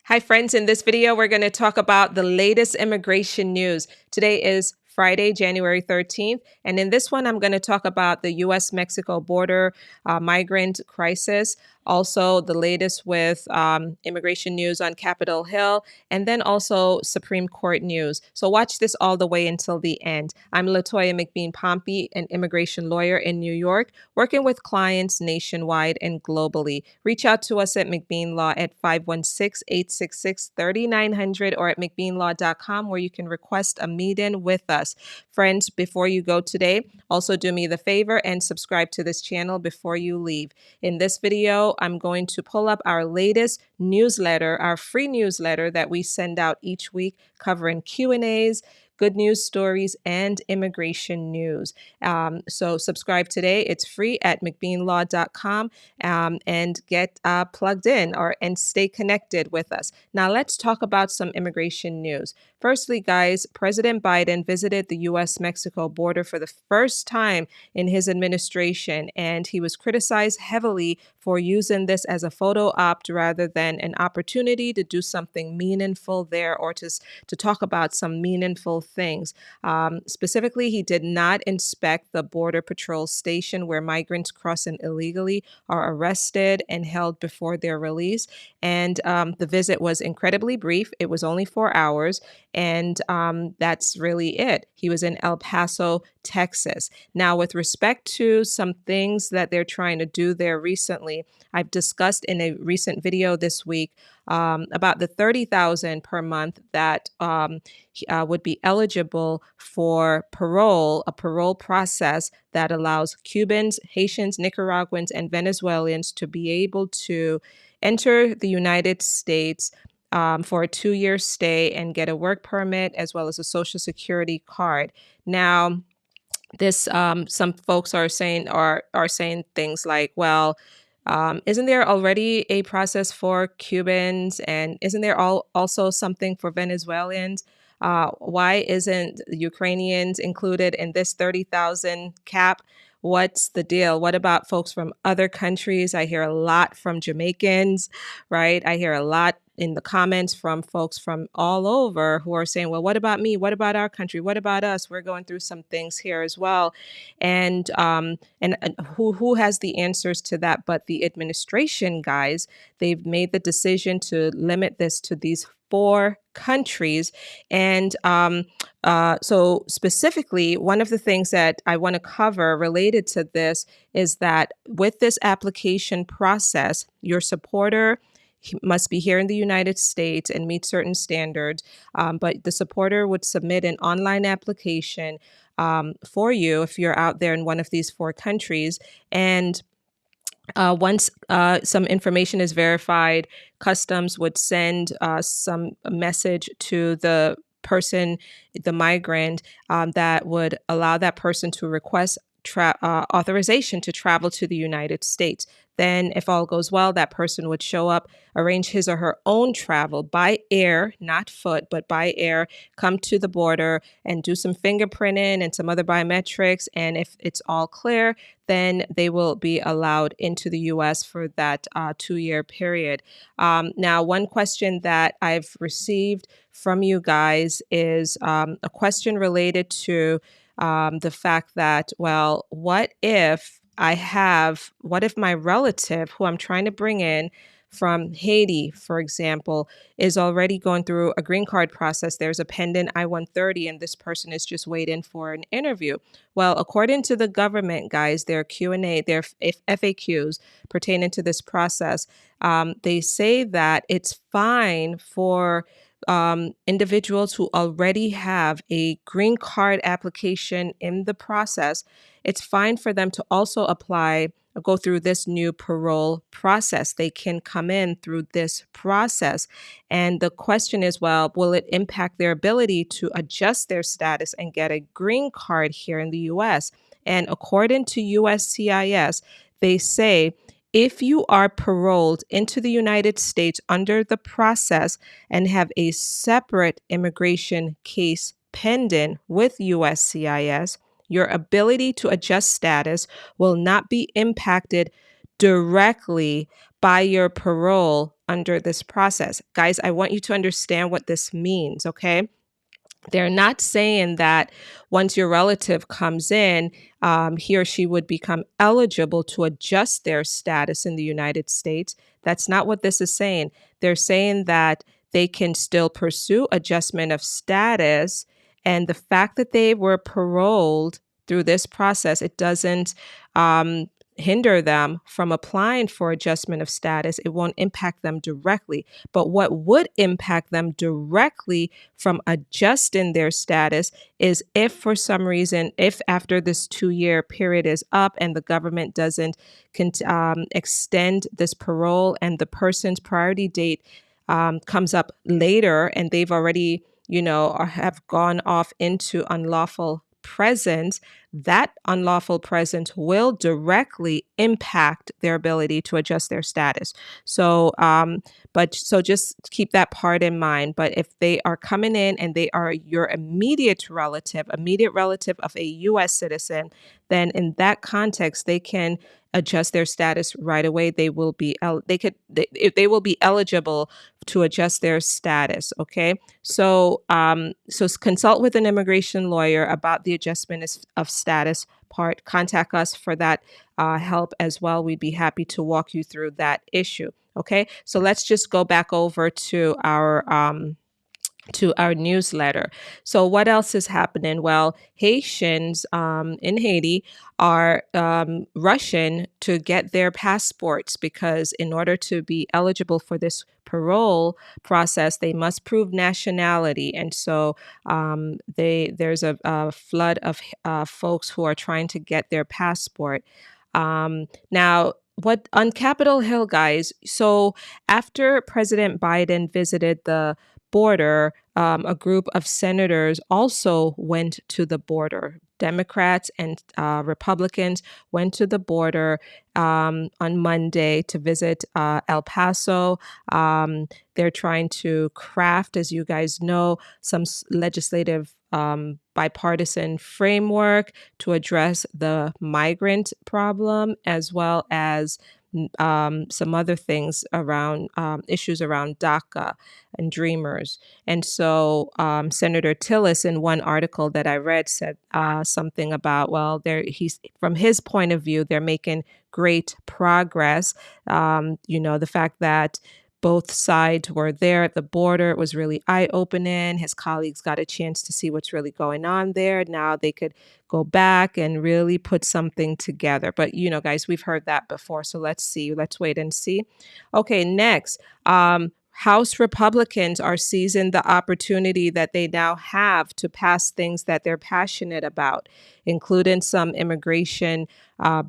Hi, friends. In this video, we're going to talk about the latest immigration news. Today is Friday, January 13th. And in this one, I'm going to talk about the U.S.-Mexico border migrant crisis, also the latest with immigration news on Capitol Hill, and then also Supreme Court news. So watch this all the way until the end. I'm Latoya McBean Pompey, an immigration lawyer in New York, working with clients nationwide and globally. Reach out to us at McBean Law at 516-866-3900 or at McBeanLaw.com, where you can request a meet-in with us. Friends, before you go today, also do me the favor and subscribe to this channel before you leave. In this video, I'm going to pull up our latest newsletter, our free newsletter that we send out each week, covering Q&As, good news stories, and immigration news. So subscribe today. It's free at McBeanLaw.com and get plugged in and stay connected with us. Now let's talk about some immigration news. Firstly, guys, President Biden visited the U.S.-Mexico border for the first time in his administration, and he was criticized heavily for using this as a photo op rather than an opportunity to do something meaningful there or to talk about some meaningful things. Specifically, he did not inspect the Border Patrol station where migrants crossing illegally are arrested and held before their release. And the visit was incredibly brief. It was only 4 hours. And that's really it. He was in El Paso, Texas. Now, with respect to some things that they're trying to do there recently, I've discussed in a recent video this week about the $30,000 per month that would be eligible for parole, a parole process that allows Cubans, Haitians, Nicaraguans, and Venezuelans to be able to enter the United States for a 2-year stay and get a work permit as well as a Social Security card. Now, this some folks are saying things like, well, isn't there already a process for Cubans, and isn't there also something for Venezuelans? Why isn't Ukrainians included in this 30,000 cap? What's the deal? What about folks from other countries? I hear a lot from Jamaicans, right? I hear a lot in the comments from folks from all over who are saying, well, what about me? What about our country? What about us? We're going through some things here as well. And who has the answers to that but the administration, guys? They've made the decision to limit this to these 4 countries. And so specifically, one of the things that I want to cover related to this is that with this application process, your supporter must be here in the United States and meet certain standards, but the supporter would submit an online application for you if you're out there in one of these 4 countries. And once some information is verified, Customs would send some message to the person, the migrant, that would allow that person to request authorization to travel to the United States. Then, if all goes well, that person would show up, arrange his or her own travel by air, not foot, but by air, come to the border and do some fingerprinting and some other biometrics. And if it's all clear, then they will be allowed into the U.S. for that 2-year period. Now, one question that I've received from you guys is a question related to the fact that, well, what if my relative who I'm trying to bring in from Haiti, for example, is already going through a green card process. There's a pending I-130 and this person is just waiting for an interview. Well, according to the government, guys, their Q&A, their FAQs pertaining to this process, they say that it's fine for individuals who already have a green card application in the process. It's fine for them to also apply or go through this new parole process. They can come in through this process. And the question is, well, will it impact their ability to adjust their status and get a green card here in the U.S.? And according to USCIS, they say, if you are paroled into the United States under the process and have a separate immigration case pending with USCIS, your ability to adjust status will not be impacted directly by your parole under this process. Guys, I want you to understand what this means, okay? They're not saying that once your relative comes in, he or she would become eligible to adjust their status in the United States. That's not what this is saying. They're saying that they can still pursue adjustment of status. And the fact that they were paroled through this process, it doesn't hinder them from applying for adjustment of status. It won't impact them directly. But what would impact them directly from adjusting their status is if for some reason, if after this 2-year period is up and the government doesn't extend this parole and the person's priority date comes up later and they've already, or have gone off into unlawful presence, that unlawful presence will directly impact their ability to adjust their status. So, so just keep that part in mind. But if they are coming in and they are your immediate relative of a U.S. citizen, then in that context, they can adjust their status right away. They will be they will be eligible to adjust their status. Okay, so consult with an immigration lawyer about the adjustment of status part. Contact us for that help as well. We'd be happy to walk you through that issue. Okay, so let's just go back over to our newsletter. So what else is happening? Well, Haitians in Haiti are rushing to get their passports because in order to be eligible for this parole process, they must prove nationality. And so there's a flood of folks who are trying to get their passport. Now, what on Capitol Hill, guys, so after President Biden visited the border, a group of senators also went to the border. Democrats and Republicans went to the border on Monday to visit El Paso. They're trying to craft, as you guys know, some legislative bipartisan framework to address the migrant problem, as well as some other things around issues around DACA and Dreamers. And so Senator Tillis, in one article that I read, said something about, well, from his point of view, they're making great progress. The fact that both sides were there at the border, it was really eye-opening. His colleagues got a chance to see what's really going on there. Now they could go back and really put something together. But, guys, we've heard that before. So let's see. Let's wait and see. Okay, next. House Republicans are seizing the opportunity that they now have to pass things that they're passionate about, including some immigration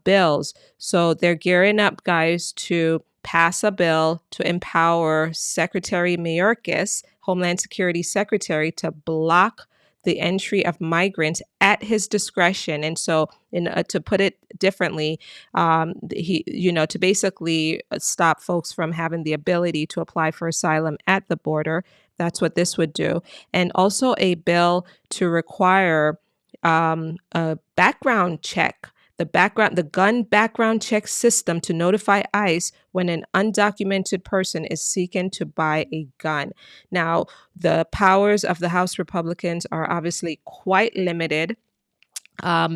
bills. So they're gearing up, guys, to pass a bill to empower Secretary Mayorkas, Homeland Security Secretary, to block the entry of migrants at his discretion. And so, to put it differently, to basically stop folks from having the ability to apply for asylum at the border. That's what this would do. And also a bill to require a background check, the gun background check system to notify ICE when an undocumented person is seeking to buy a gun. Now, the powers of the House Republicans are obviously quite limited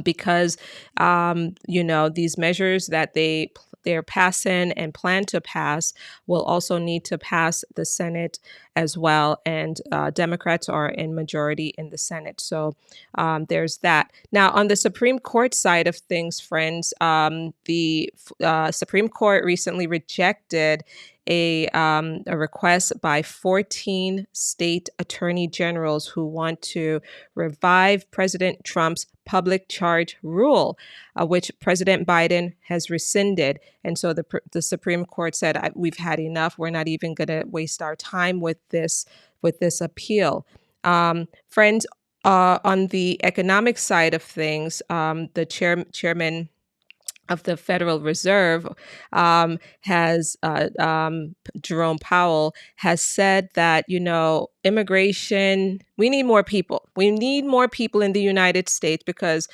because, these measures that they're passing and plan to pass will also need to pass the Senate as well. And Democrats are in majority in the Senate. So there's that. Now, on the Supreme Court side of things, friends, the Supreme Court recently rejected a request by 14 state attorney generals who want to revive President Trump's public charge rule, which President Biden has rescinded. And so the Supreme Court said, we've had enough. We're not even going to waste our time with this appeal. Friends, on the economic side of things, the chairman of the Federal Reserve has Jerome Powell has said that, immigration, we need more people. We need more people in the United States because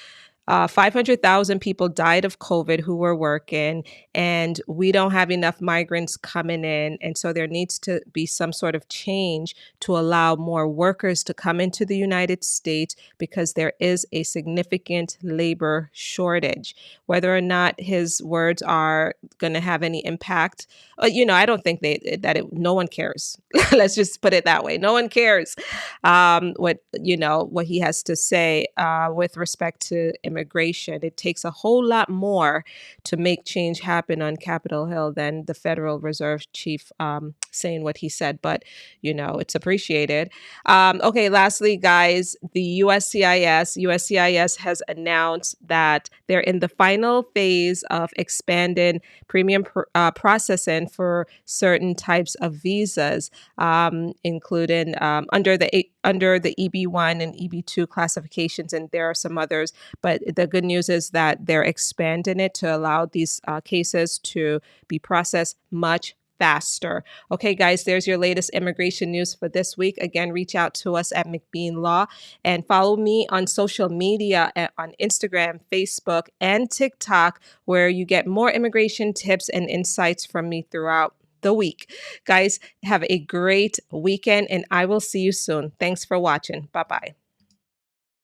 500,000 people died of COVID who were working, and we don't have enough migrants coming in. And so there needs to be some sort of change to allow more workers to come into the United States because there is a significant labor shortage. Whether or not his words are going to have any impact, I don't think no one cares. Let's just put it that way. No one cares what he has to say with respect to immigration. It takes a whole lot more to make change happen on Capitol Hill than the Federal Reserve chief saying what he said. But, it's appreciated. Okay, lastly, guys, the USCIS has announced that they're in the final phase of expanding premium processing for certain types of visas, including under the EB1 and EB2 classifications, and there are some others. But the good news is that they're expanding it to allow these cases to be processed much faster. Okay, guys, there's your latest immigration news for this week. Again, reach out to us at McBean Law and follow me on social media on Instagram, Facebook, and TikTok, where you get more immigration tips and insights from me throughout the week. Guys, have a great weekend, and I will see you soon. Thanks for watching. Bye-bye.